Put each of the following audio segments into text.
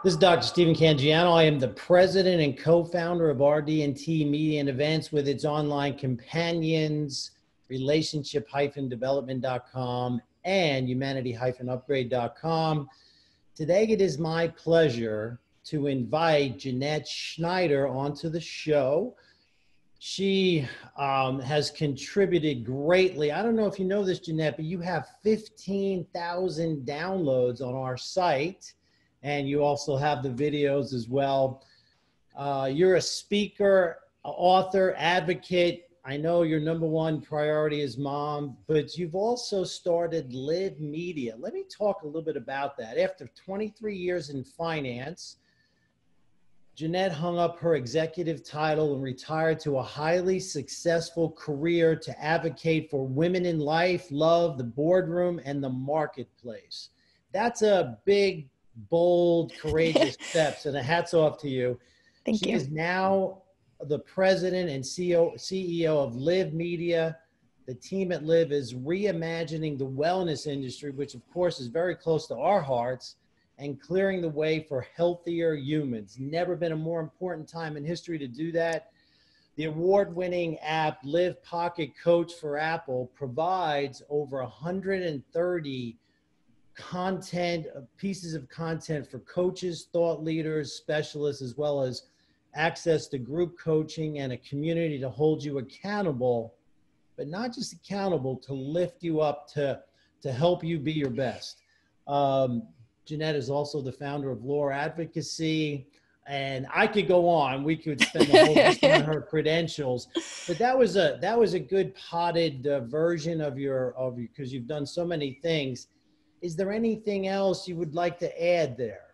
This is Dr. Stephen Cangiano. I am the president and co-founder of RDT.Media and Events with its online companions, relationship-development.com and humanity-upgrade.com. Today, it is my pleasure to invite Jeanette Schneider onto the show. She has contributed greatly. I don't know if you know this, Jeanette, but you have 15,000 downloads on our site. And you also have the videos as well. You're a speaker, author, advocate. I know your number one priority is mom, but you've also started LIV Media. Let me talk a little bit about that. After 23 years in finance, Jeanette hung up her executive title and retired to a highly successful career to advocate for women in life, love, the boardroom, and the marketplace. That's a big, bold, courageous steps, and a hats off to you. Thank you. She is now the president and CEO of LIV Media. The team at LIV is reimagining the wellness industry, which of course is very close to our hearts, and clearing the way for healthier humans. Never been a more important time in history to do that. The award-winning app LIV Pocket Coach for Apple provides over 130 pieces of content for coaches, thought leaders, specialists, as well as access to group coaching and a community to hold you accountable, but not just accountable, to lift you up, to help you be your best. Jeanette is also the founder of Law Advocacy, and I could go on. We could spend the whole day on her credentials, but that was a good potted version of because you've done so many things. Is there anything else you would like to add there?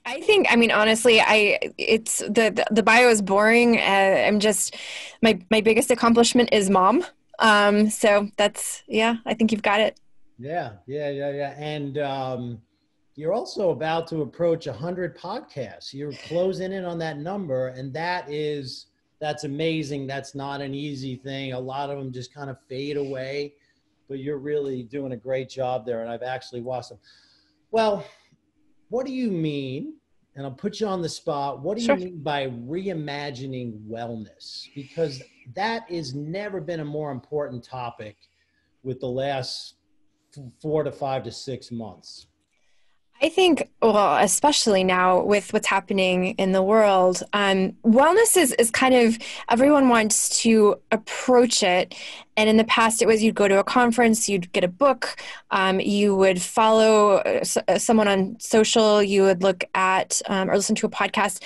I mean, honestly, it's the bio is boring. I'm just, my biggest accomplishment is mom. So that's, yeah, I think you've got it. Yeah. And you're also about to approach 100 podcasts. You're closing in on that number, and that's amazing. That's not an easy thing. A lot of them just kind of fade away, but you're really doing a great job there, and I've actually watched them. Well, what do you mean, and I'll put you on the spot, what do you mean by reimagining wellness? Because that has never been a more important topic with the last 4 to 5 to 6 months. I think, well, especially now with what's happening in the world, wellness is kind of, everyone wants to approach it. And in the past, it was you'd go to a conference, you'd get a book, you would follow someone on social, you would look at or listen to a podcast.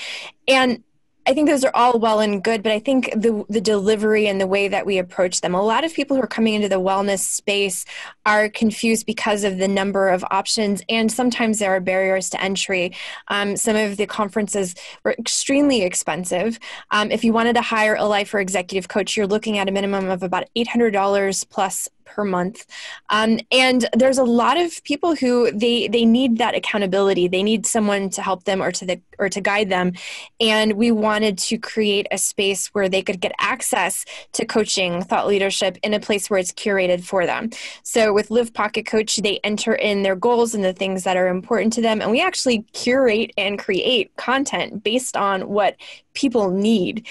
And I think those are all well and good, but I think the delivery and the way that we approach them, a lot of people who are coming into the wellness space are confused because of the number of options, and sometimes there are barriers to entry. Some of the conferences were extremely expensive. If you wanted to hire a life or executive coach, you're looking at a minimum of about $800 plus per month. And there's a lot of people who they need that accountability. They need someone to help them or to guide them. And we wanted to create a space where they could get access to coaching, thought leadership in a place where it's curated for them. So with LIV Pocket Coach, they enter in their goals and the things that are important to them. And we actually curate and create content based on what people need.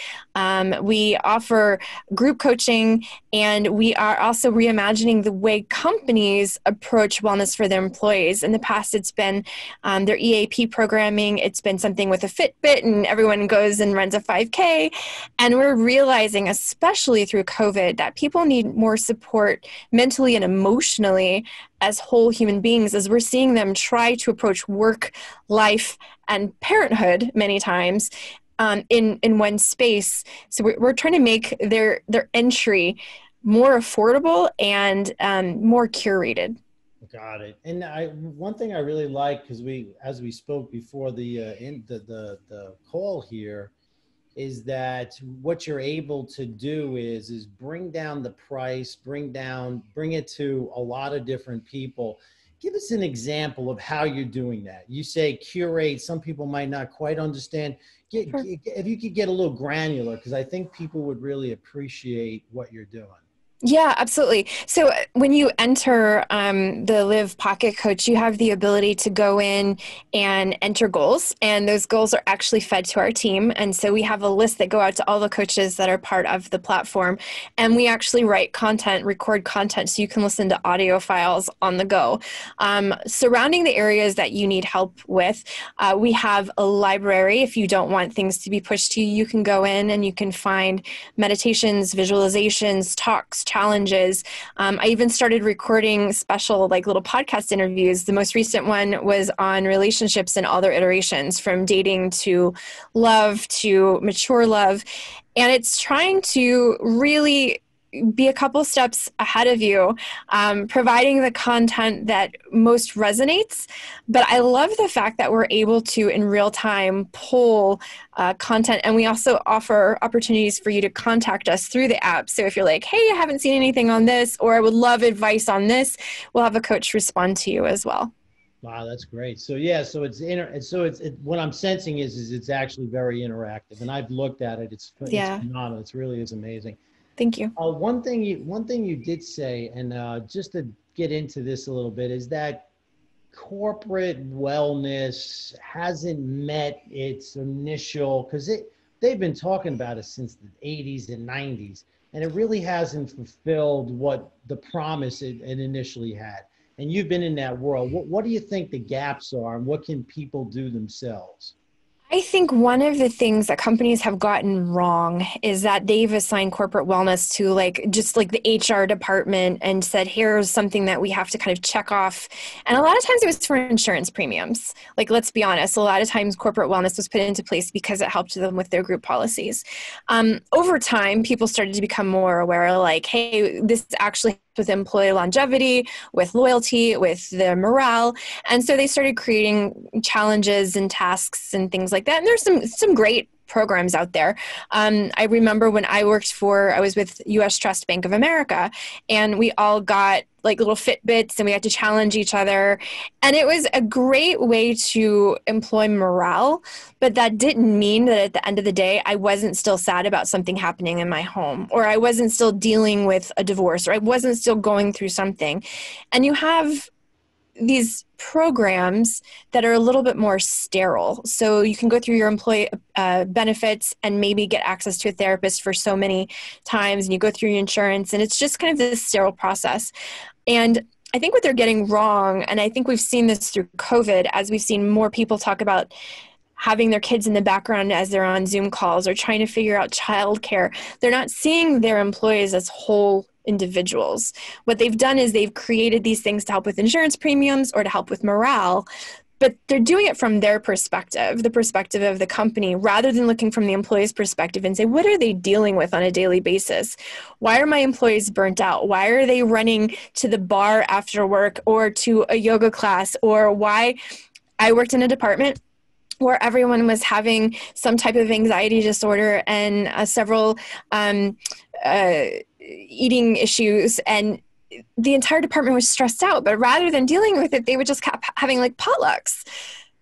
We offer group coaching, and we are also reimagining the way companies approach wellness for their employees. In the past, it's been their EAP programming. It's been something with a Fitbit, and everyone goes and runs a 5K. And we're realizing, especially through COVID, that people need more support mentally and emotionally as whole human beings, as we're seeing them try to approach work, life, and parenthood many times in one space. So we're trying to make their entry more affordable and more curated. Got it. And one thing I really like, because as we spoke before the call here, is that what you're able to do is bring down the price, bring it to a lot of different people. Give us an example of how you're doing that. You say curate. Some people might not quite understand. If you could get a little granular, because I think people would really appreciate what you're doing. Yeah, absolutely. So when you enter the Live Pocket Coach, you have the ability to go in and enter goals, and those goals are actually fed to our team. And so we have a list that go out to all the coaches that are part of the platform, and we actually write content, record content, so you can listen to audio files on the go. Surrounding the areas that you need help with, we have a library. If you don't want things to be pushed to you, you can go in and you can find meditations, visualizations, talks, challenges. I even started recording special like little podcast interviews. The most recent one was on relationships and all their iterations, from dating to love to mature love. And it's trying to really be a couple steps ahead of you, providing the content that most resonates. But I love the fact that we're able to, in real time, pull content. And we also offer opportunities for you to contact us through the app. So if you're like, hey, I haven't seen anything on this, or I would love advice on this, we'll have a coach respond to you as well. Wow, that's great. So yeah, so what I'm sensing is it's actually very interactive, and I've looked at it. It's Yeah, phenomenal. It really is amazing. thank you. One thing you did say, and just to get into this a little bit, is that corporate wellness hasn't met its initial, because they've been talking about it since the 80s and 90s, and it really hasn't fulfilled what the promise it initially had. And you've been in that world. What do you think the gaps are, and what can people do themselves? I think one of the things that companies have gotten wrong is that they've assigned corporate wellness to like just like the HR department and said, here's something that we have to kind of check off. And a lot of times it was for insurance premiums. Like, let's be honest, a lot of times corporate wellness was put into place because it helped them with their group policies. Over time, people started to become more aware, like, hey, this actually helps with employee longevity, with loyalty, with the morale. And so they started creating challenges and tasks and things like that. And there's some great programs out there. I remember when I was with US Trust Bank of America, and we all got like little Fitbits and we had to challenge each other. And it was a great way to employ morale, but that didn't mean that at the end of the day, I wasn't still sad about something happening in my home, or I wasn't still dealing with a divorce, or I wasn't still going through something. And you have these programs that are a little bit more sterile. So you can go through your employee benefits and maybe get access to a therapist for so many times, and you go through your insurance, and it's just kind of this sterile process. And I think what they're getting wrong, and I think we've seen this through COVID, as we've seen more people talk about having their kids in the background as they're on Zoom calls or trying to figure out childcare, they're not seeing their employees as whole individuals. What they've done is they've created these things to help with insurance premiums or to help with morale, but they're doing it from their perspective, the perspective of the company, rather than looking from the employee's perspective and say, what are they dealing with on a daily basis? Why are my employees burnt out? Why are they running to the bar after work or to a yoga class? Or why I worked in a department where everyone was having some type of anxiety disorder and several eating issues, and the entire department was stressed out. But rather than dealing with it, they would just keep having like potlucks.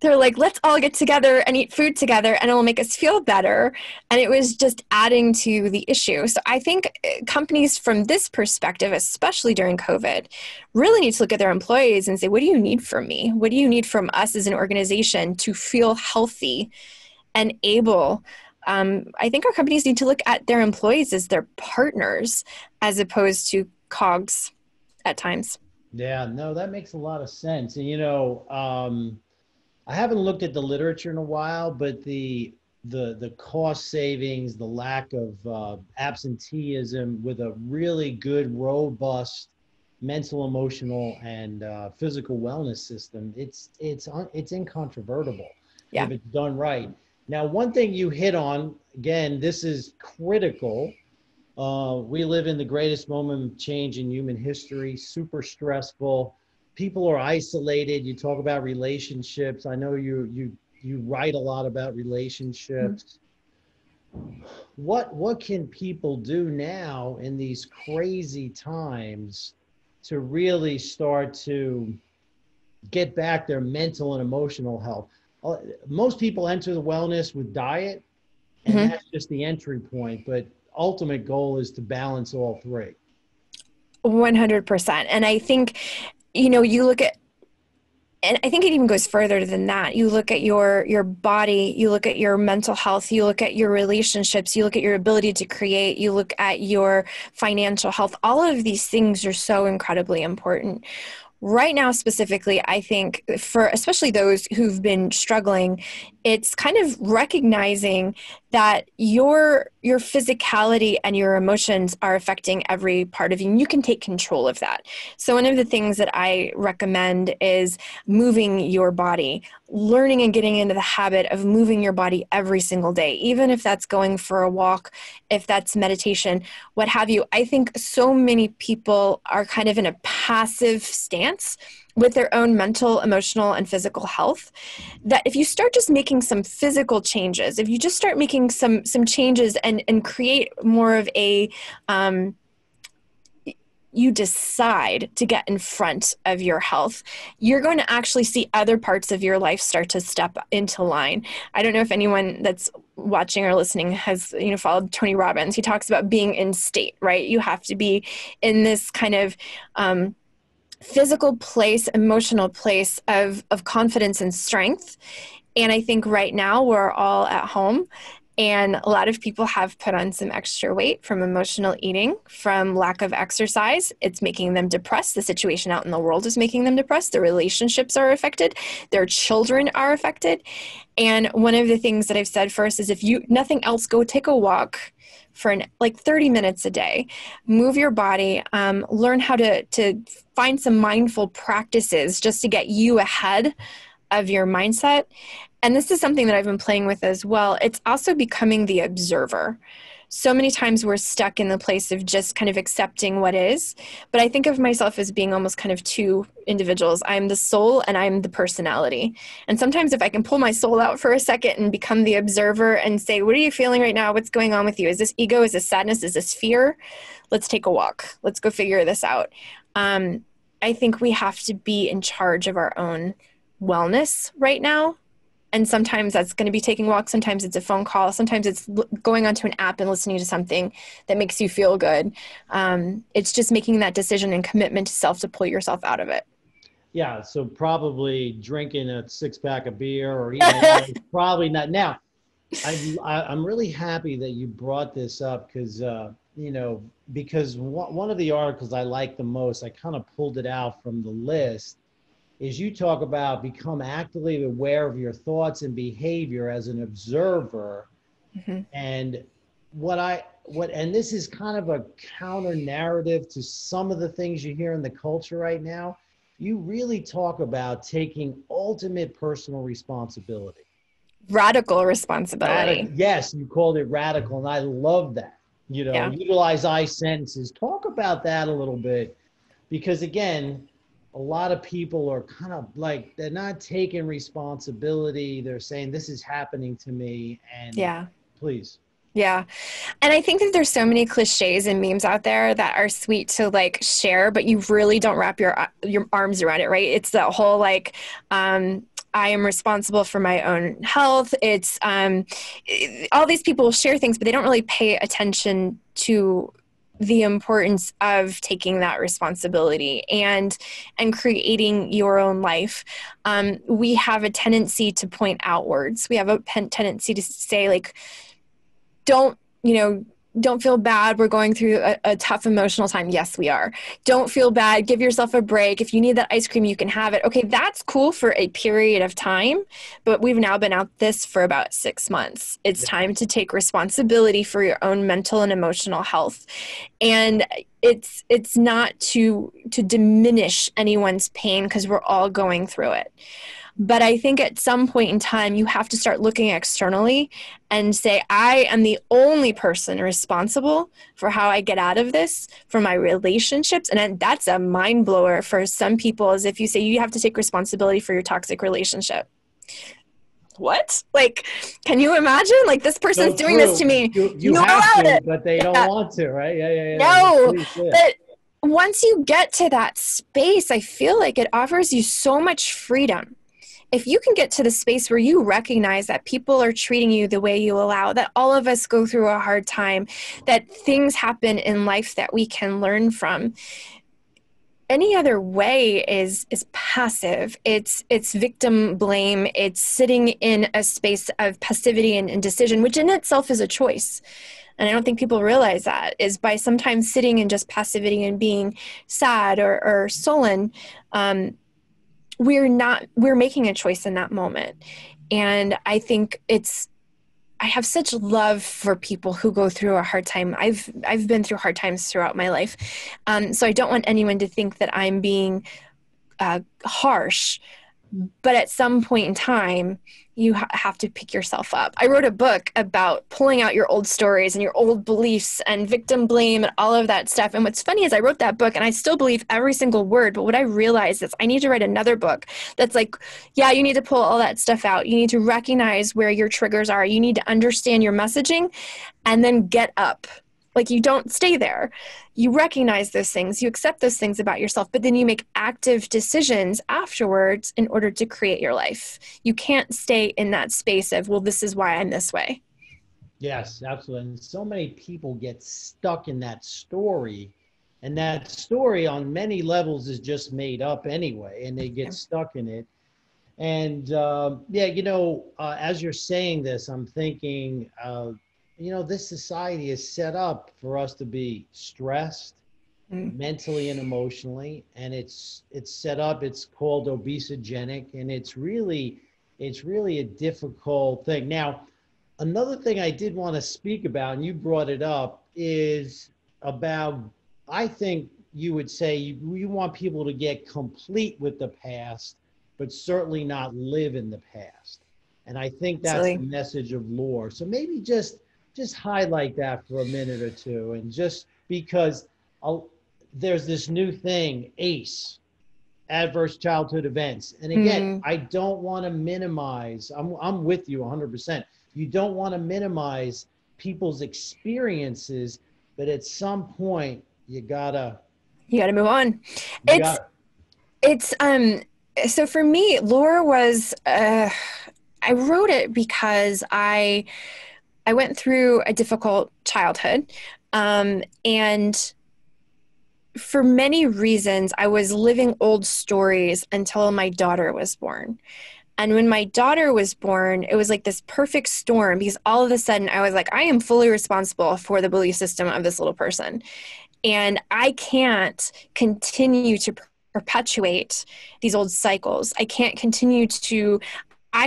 They're like, let's all get together and eat food together and it'll make us feel better. And it was just adding to the issue. So I think companies from this perspective, especially during COVID, really need to look at their employees and say, what do you need from me? What do you need from us as an organization to feel healthy and able? I think our companies need to look at their employees as their partners as opposed to cogs at times. Yeah, no, that makes a lot of sense. And I haven't looked at the literature in a while, but the cost savings, the lack of absenteeism with a really good, robust mental, emotional, and physical wellness system, it's incontrovertible Yeah. if it's done right. Now, one thing you hit on, again, this is critical. We live in the greatest moment of change in human history, super stressful. People are isolated. You talk about relationships. I know you write a lot about relationships. What can people do now in these crazy times to really start to get back their mental and emotional health? Most people enter the wellness with diet, and Mm-hmm. that's just the entry point. But ultimate goal is to balance all three. 100%. And I think, you look at, and I think it even goes further than that. You look at your body, you look at your mental health, you look at your relationships, you look at your ability to create, you look at your financial health. All of these things are so incredibly important. Right now, specifically, I think for especially those who've been struggling, it's kind of recognizing that your physicality and your emotions are affecting every part of you, and you can take control of that. So one of the things that I recommend is moving your body, learning and getting into the habit of moving your body every single day, even if that's going for a walk, if that's meditation, what have you. I think so many people are kind of in a passive stance with their own mental, emotional, and physical health, that if you start just making some physical changes, if you just start making some changes and create more of a, you decide to get in front of your health, you're going to actually see other parts of your life start to step into line. I don't know if anyone that's watching or listening has, followed Tony Robbins. He talks about being in state, right? You have to be in this kind of, physical place, emotional place of confidence and strength. And I think right now we're all at home, and a lot of people have put on some extra weight from emotional eating, from lack of exercise. It's making them depressed. The situation out in the world is making them depressed. Their relationships are affected. Their children are affected. And one of the things that I've said first is, if you, nothing else, go take a walk for 30 minutes a day, move your body, learn how to find some mindful practices just to get you ahead of your mindset. And this is something that I've been playing with as well. It's also becoming the observer. So many times we're stuck in the place of just kind of accepting what is. But I think of myself as being almost kind of two individuals. I'm the soul and I'm the personality. And sometimes if I can pull my soul out for a second and become the observer and say, what are you feeling right now? What's going on with you? Is this ego? Is this sadness? Is this fear? Let's take a walk. Let's go figure this out. I think we have to be in charge of our own wellness right now. And sometimes that's going to be taking walks. Sometimes it's a phone call. Sometimes it's going onto an app and listening to something that makes you feel good. It's just making that decision and commitment to self to pull yourself out of it. Yeah. So probably drinking a 6-pack of beer or eating out is probably not. Now, I'm really happy that you brought this up because, because one of the articles I like the most, I kind of pulled it out from the list, is you talk about become actively aware of your thoughts and behavior as an observer. Mm-hmm. And and this is kind of a counter narrative to some of the things you hear in the culture right now. You really talk about taking ultimate personal responsibility. Radical responsibility. Yes, you called it radical, and I love that. Utilize I sentences. Talk about that a little bit, because again, a lot of people are kind of like, they're not taking responsibility. They're saying, this is happening to me. And yeah, please. Yeah. And I think that there's so many cliches and memes out there that are sweet to share, but you really don't wrap your arms around it, right? It's the whole I am responsible for my own health. It's all these people share things, but they don't really pay attention to the importance of taking that responsibility and creating your own life. We have a tendency to point outwards. We have a tendency to say don't feel bad. We're going through a tough emotional time. Yes, we are. Don't feel bad. Give yourself a break. If you need that ice cream, you can have it. Okay, that's cool for a period of time, but we've now been out this for about 6 months. It's time to take responsibility for your own mental and emotional health. And it's not to diminish anyone's pain, because we're all going through it. But I think at some point in time, you have to start looking externally and say, I am the only person responsible for how I get out of this, for my relationships. And that's a mind blower for some people, as if you say you have to take responsibility for your toxic relationship. What? Can you imagine? This person's doing this to me. You have to, but they don't want to, right? Yeah. No, but once you get to that space, I feel like it offers you so much freedom. if you can get to the space where you recognize that people are treating you the way you allow, that all of us go through a hard time, that things happen in life that we can learn from, any other way is passive. It's victim blame. It's sitting in a space of passivity and indecision, which in itself is a choice. And I don't think people realize that, is by sometimes sitting in just passivity and being sad or sullen, we're making a choice in that moment. And I think I have such love for people who go through a hard time. I've been through hard times throughout my life. So I don't want anyone to think that I'm being harsh. But at some point in time, you have to pick yourself up. I wrote a book about pulling out your old stories and your old beliefs and victim blame and all of that stuff. And what's funny is I wrote that book and I still believe every single word. But what I realized is I need to write another book that's like, yeah, you need to pull all that stuff out. You need to recognize where your triggers are. You need to understand your messaging and then get up. Like, you don't stay there. You recognize those things, you accept those things about yourself, but then you make active decisions afterwards in order to create your life. You can't stay in that space of, well, this is why I'm this way. Yes, absolutely. And so many people get stuck in that story, and that story on many levels is just made up anyway, and they get stuck in it. And as you're saying this, I'm thinking, this society is set up for us to be stressed mentally and emotionally, and it's set up, it's called obesogenic, and it's really a difficult thing. Now, another thing I did want to speak about, and you brought it up, is about, I think you would say you want people to get complete with the past, but certainly not live in the past. And I think that's the message of lore. So maybe just highlight that for a minute or two. And just because there's this new thing, ACE, adverse childhood events. And again, I don't want to minimize, I'm with you 100%. You don't want to minimize people's experiences, but at some point you gotta move on. So for me, lore was, I wrote it because I went through a difficult childhood, and for many reasons, I was living old stories until my daughter was born. And when my daughter was born, it was like this perfect storm, because all of a sudden I was like, I am fully responsible for the belief system of this little person. And I can't continue to perpetuate these old cycles. I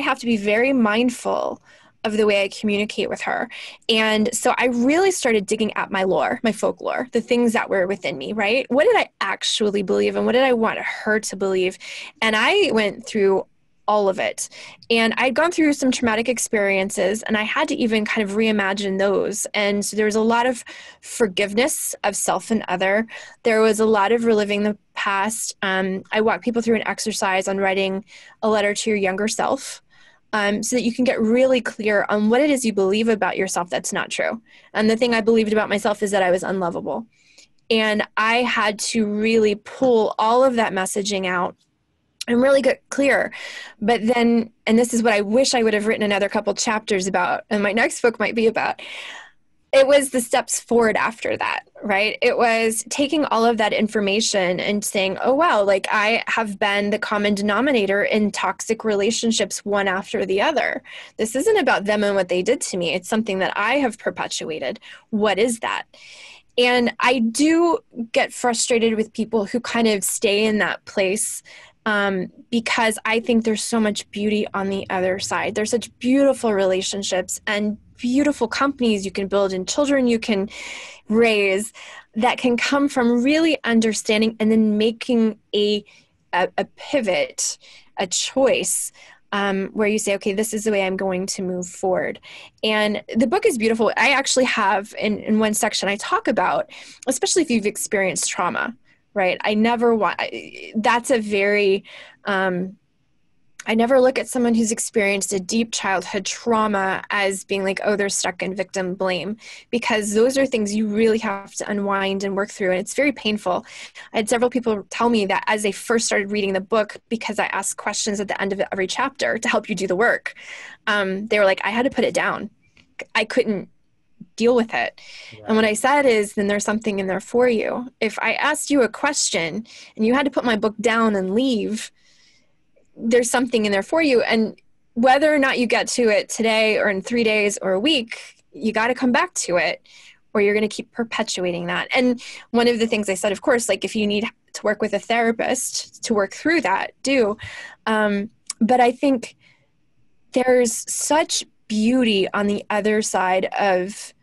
have to be very mindful of the way I communicate with her. And so I really started digging at my lore, my folklore, the things that were within me, right? What did I actually believe, and what did I want her to believe? And I went through all of it. And I'd gone through some traumatic experiences, and I had to even kind of reimagine those. And so there was a lot of forgiveness of self and other. There was a lot of reliving the past. I walk people through an exercise on writing a letter to your younger self, so that you can get really clear on what it is you believe about yourself that's not true. And the thing I believed about myself is that I was unlovable. And I had to really pull all of that messaging out and really get clear. But then, and this is what I wish I would have written another couple chapters about, and my next book might be about, it was the steps forward after that, right? It was taking all of that information and saying, oh, wow, like I have been the common denominator in toxic relationships, one after the other. This isn't about them and what they did to me. It's something that I have perpetuated. What is that? And I do get frustrated with people who kind of stay in that place, because I think there's so much beauty on the other side. There's such beautiful relationships and beautiful companies you can build and children you can raise that can come from really understanding and then making a pivot, a choice, where you say, okay, this is the way I'm going to move forward. And the book is beautiful. I actually have in one section, I talk about, especially if you've experienced trauma, right? I never want, that's a very, I never look at someone who's experienced a deep childhood trauma as being like, oh, they're stuck in victim blame, because those are things you really have to unwind and work through. And it's very painful. I had several people tell me that as they first started reading the book, because I asked questions at the end of every chapter to help you do the work, they were like, I had to put it down. I couldn't deal with it. Right. And what I said is, then there's something in there for you. If I asked you a question and you had to put my book down and leave, there's something in there for you. And whether or not you get to it today or in 3 days or a week, you got to come back to it, or you're going to keep perpetuating that. And one of the things I said, of course, like if you need to work with a therapist to work through that, do. But I think there's such beauty on the other side of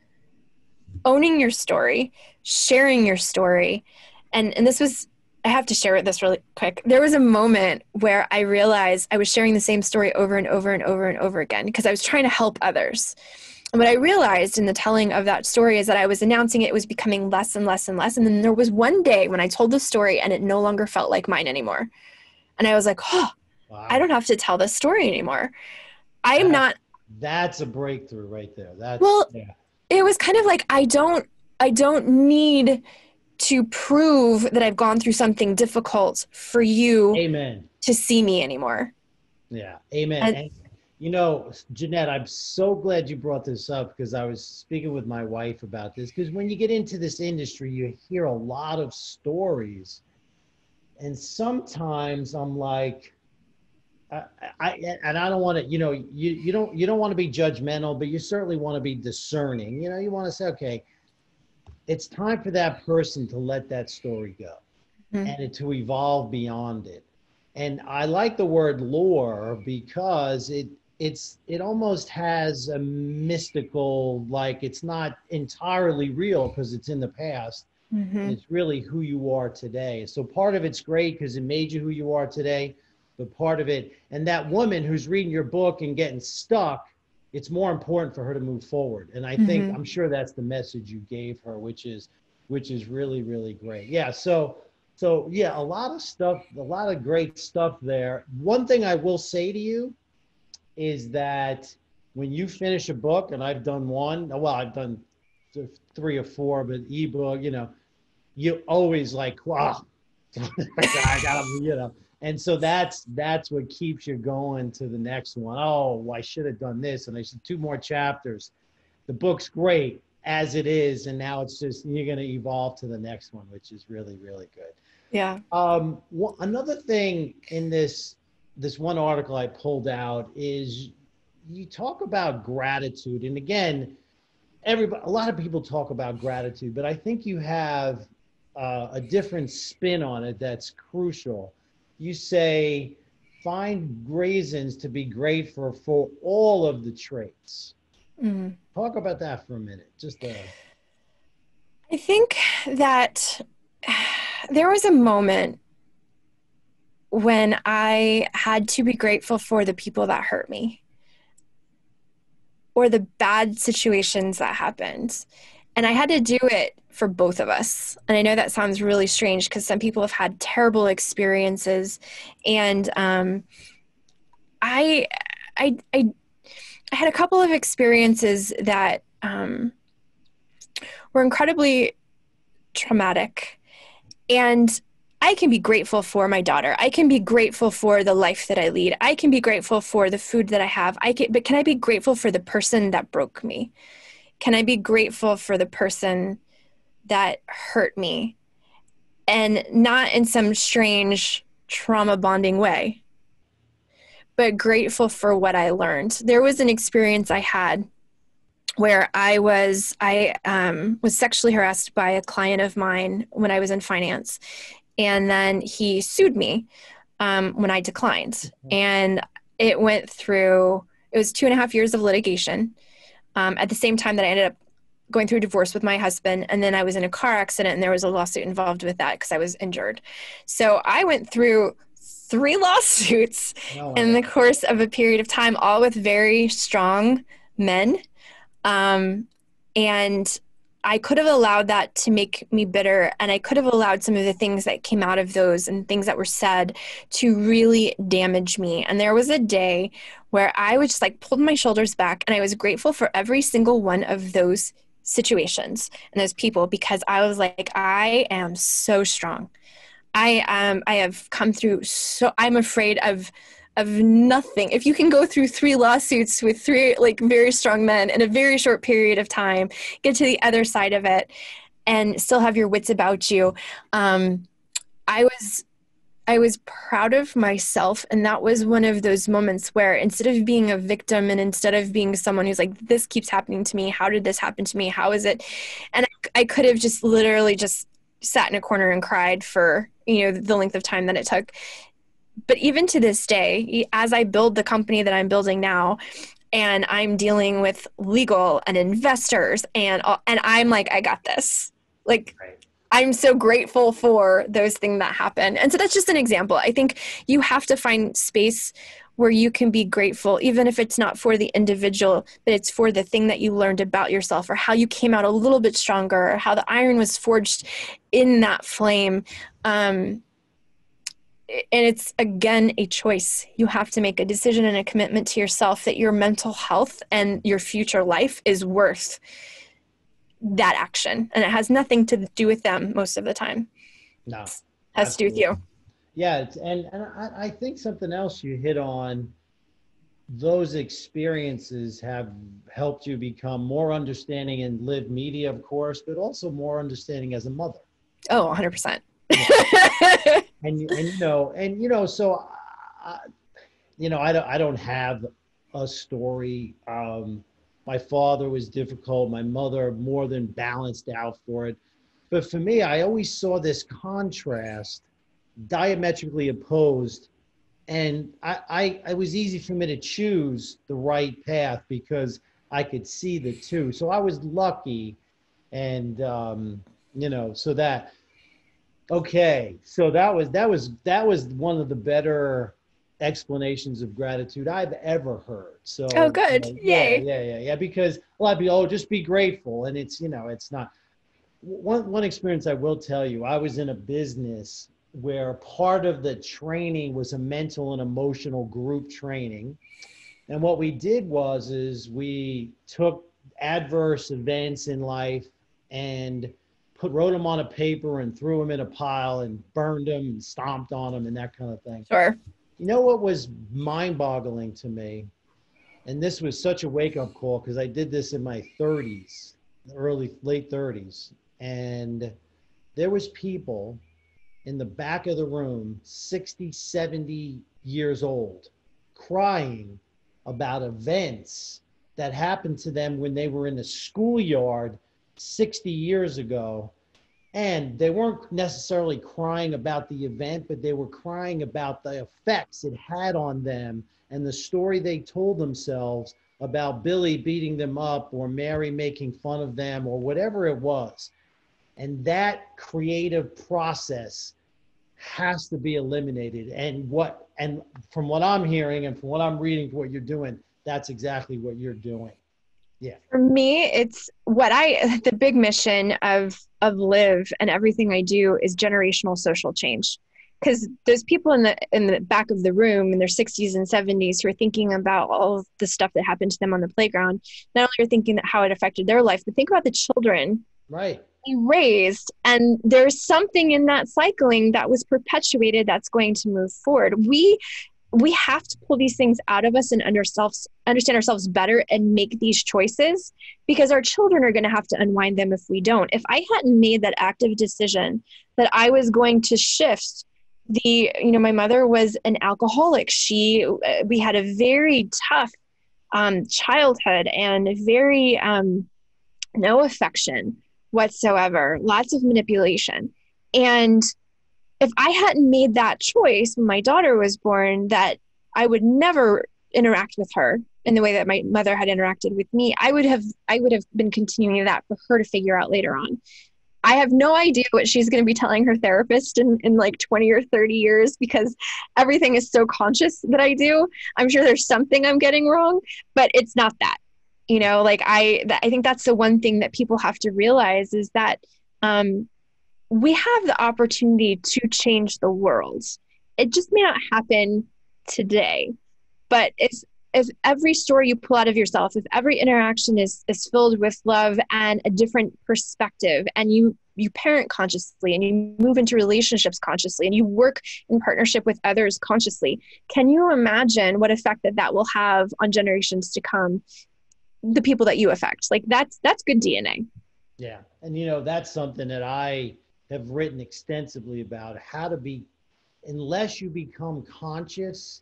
owning your story, sharing your story. And this was, I have to share this really quick. There was a moment where I realized I was sharing the same story over and over and over and over again because I was trying to help others. And what I realized in the telling of that story is that I was announcing it was becoming less and less and less. And then there was one day when I told the story and it no longer felt like mine anymore. And I was like, oh, wow. I don't have to tell this story anymore. That's a breakthrough right there. It was kind of like, I don't need to prove that I've gone through something difficult for you to see me anymore. Yeah. Amen. And you know, Jeanette, I'm so glad you brought this up because I was speaking with my wife about this, because when you get into this industry, you hear a lot of stories. And sometimes I'm like, I don't want to, you know, you don't want to be judgmental, but you certainly want to be discerning. You know, you want to say, okay, it's time for that person to let that story go and to evolve beyond it. And I like the word lore because it almost has a mystical, like it's not entirely real because it's in the past. And it's really who you are today. So part of it's great because it made you who you are today, but part of it, and that woman who's reading your book and getting stuck, it's more important for her to move forward. And I think, I'm sure that's the message you gave her, which is really, really great. Yeah. So yeah, a lot of stuff, a lot of great stuff there. One thing I will say to you is that when you finish a book, and I've done one, well, I've done 3 or 4, but ebook, you know, you always like, wow, I got to, you know. And so that's what keeps you going to the next one. Oh, I should have done this. And I said 2 more chapters. The book's great as it is. And now it's just, you're going to evolve to the next one, which is really, really good. Yeah. Another thing in this one article I pulled out is you talk about gratitude. And again, a lot of people talk about gratitude, but I think you have a different spin on it that's crucial. You say, find reasons to be grateful for all of the traits. Talk about that for a minute. I think that there was a moment when I had to be grateful for the people that hurt me or the bad situations that happened. And I had to do it for both of us. And I know that sounds really strange because some people have had terrible experiences. And I had a couple of experiences that were incredibly traumatic. And I can be grateful for my daughter. I can be grateful for the life that I lead. I can be grateful for the food that I have. But can I be grateful for the person that broke me? Can I be grateful for the person that hurt me? And not in some strange trauma bonding way, but grateful for what I learned. There was an experience I had where I was sexually harassed by a client of mine when I was in finance. And then he sued me when I declined. And it was 2.5 years of litigation. At the same time that I ended up going through a divorce with my husband. And then I was in a car accident and there was a lawsuit involved with that because I was injured. So I went through 3 lawsuits in the course of a period of time, all with very strong men. And I could have allowed that to make me bitter, and I could have allowed some of the things that came out of those and things that were said to really damage me. And there was a day where I was just like pulled my shoulders back, and I was grateful for every single one of those situations and those people, because I was like, I am so strong. I have come through, so I'm afraid of nothing. If you can go through 3 lawsuits with 3 like very strong men in a very short period of time, get to the other side of it, and still have your wits about you, I was proud of myself. And that was one of those moments where, instead of being a victim and instead of being someone who's like, this keeps happening to me, how did this happen to me, how is it, and I could have just literally just sat in a corner and cried for, the length of time that it took. But even to this day, as I build the company that I'm building now, and I'm dealing with legal and investors, and I'm like, I got this. Like, Right. I'm so grateful for those things that happen. And so that's just an example. I think you have to find space where you can be grateful, even if it's not for the individual, but it's for the thing that you learned about yourself, or how you came out a little bit stronger, or how the iron was forged in that flame. And it's, again, a choice. You have to make a decision and a commitment to yourself that your mental health and your future life is worth that action. And it has nothing to do with them most of the time. No. It has to do with you. Yeah. And I think something else you hit on, those experiences have helped you become more understanding in LIV Media, of course, but also more understanding as a mother. Oh, 100%. So I don't have a story. My father was difficult. My mother more than balanced out for it. But for me, I always saw this contrast, diametrically opposed. And it was easy for me to choose the right path because I could see the two. So I was lucky. And, so that, okay. So that was one of the better explanations of gratitude I've ever heard. So, oh, good. Yay. Yeah. Because a lot of people, just be grateful. And it's not. One experience I will tell you, I was in a business where part of the training was a mental and emotional group training. And what we did is we took adverse events in life and wrote them on a paper and threw them in a pile and burned them and stomped on them and that kind of thing. Sure. You know what was mind-boggling to me? And this was such a wake-up call because I did this in my 30s, late 30s. And there was people in the back of the room, 60, 70 years old, crying about events that happened to them when they were in the schoolyard 60 years ago. And they weren't necessarily crying about the event, but they were crying about the effects it had on them and the story they told themselves about Billy beating them up or Mary making fun of them or whatever it was. And that creative process has to be eliminated. And from what I'm hearing and from what I'm reading, what you're doing, that's exactly what you're doing. Yeah. For me, it's the big mission of LIV and everything I do is generational social change. Because those people in the back of the room in their 60s and 70s who are thinking about all of the stuff that happened to them on the playground, not only are thinking that how it affected their life, but think about the children right. they raised. And there's something in that cycling that was perpetuated that's going to move forward. We have to pull these things out of us and understand ourselves better and make these choices, because our children are going to have to unwind them if we don't. If I hadn't made that active decision that I was going to shift my mother was an alcoholic. We had a very tough childhood and very no affection whatsoever, lots of manipulation. And if I hadn't made that choice when my daughter was born, that I would never interact with her in the way that my mother had interacted with me, I would have been continuing that for her to figure out later on. I have no idea what she's going to be telling her therapist in like 20 or 30 years, because everything is so conscious that I do. I'm sure there's something I'm getting wrong, but it's not that. You know, like I think that's the one thing that people have to realize is that we have the opportunity to change the world. It just may not happen today, but if every story you pull out of yourself, if every interaction is filled with love and a different perspective, and you parent consciously and you move into relationships consciously and you work in partnership with others consciously, can you imagine what effect that will have on generations to come, the people that you affect? Like that's good DNA. Yeah. And you know, that's something that I have written extensively about, how to be, unless you become conscious,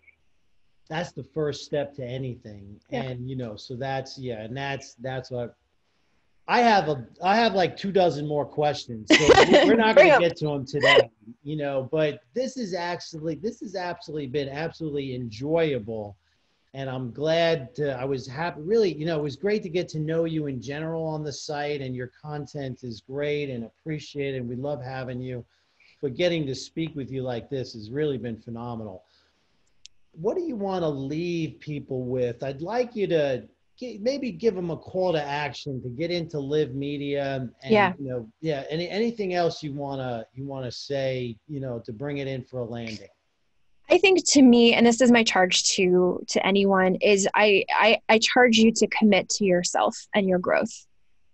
that's the first step to anything. Yeah. And you know, so that's, yeah, and that's what I have like 24 more questions. So we're not going to get to them today, you know, but this has absolutely been absolutely enjoyable. And I'm glad I was happy, really, you know, it was great to get to know you in general on the site, and your content is great and appreciated. And we love having you, but getting to speak with you like this has really been phenomenal. What do you want to leave people with? I'd like you to maybe give them a call to action to get into LIV Media, and Yeah. you know, yeah, anything else you wanna say, you know, to bring it in for a landing. I think to me, and this is my charge to anyone, is I charge you to commit to yourself and your growth.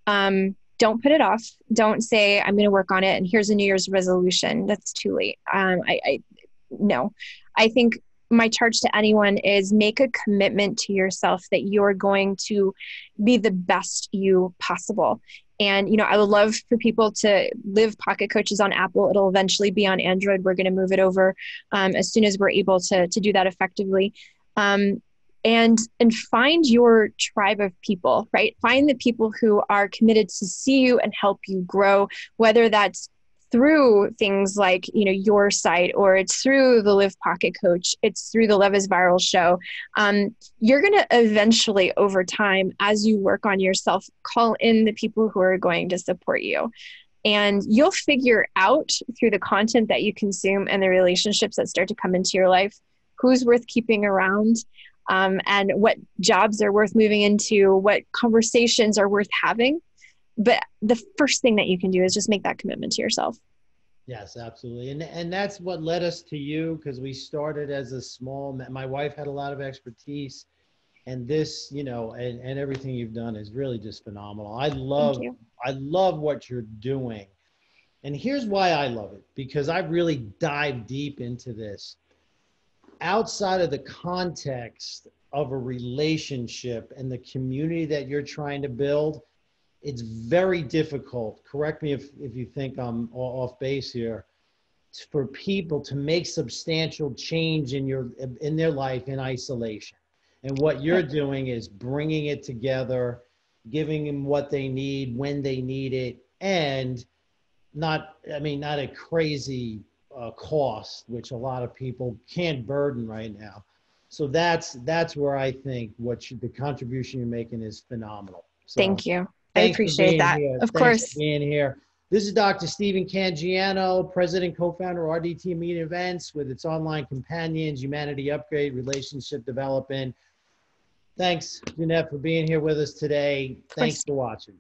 Don't put it off. Don't say, I'm going to work on it and here's a New Year's resolution. That's too late. No, I think my charge to anyone is make a commitment to yourself that you're going to be the best you possible. And, you know, I would love for people to LIV Pocket Coaches on Apple. It'll eventually be on Android. We're going to move it over as soon as we're able to do that effectively. And find your tribe of people, right? Find the people who are committed to see you and help you grow, whether that's through things like, you know, your site, or it's through the LIV Pocket Coach, it's through the Love is Viral show. You're going to eventually, over time, as you work on yourself, call in the people who are going to support you. And you'll figure out through the content that you consume and the relationships that start to come into your life, who's worth keeping around, and what jobs are worth moving into, what conversations are worth having. But the first thing that you can do is just make that commitment to yourself. Yes, absolutely. And that's what led us to you, because we started as a small, my wife had a lot of expertise, and this, you know, and everything you've done is really just phenomenal. I love what you're doing. And here's why I love it, because I really dive deep into this. Outside of the context of a relationship and the community that you're trying to build, it's very difficult, correct me if you think I'm off base here, for people to make substantial change in their life in isolation. And what you're doing is bringing it together, giving them what they need when they need it, and not a crazy cost, which a lot of people can't burden right now. So that's where I think the contribution you're making is phenomenal. So thank you. I thanks for appreciate being that. here. Of Thanks course. for being here. This is Dr. Stephen Cangiano, President, Co-founder of RDT.Media Events, with its online companions, Humanity Upgrade, Relationship Development. Thanks, Jeanette, for being here with us today. Thanks for watching.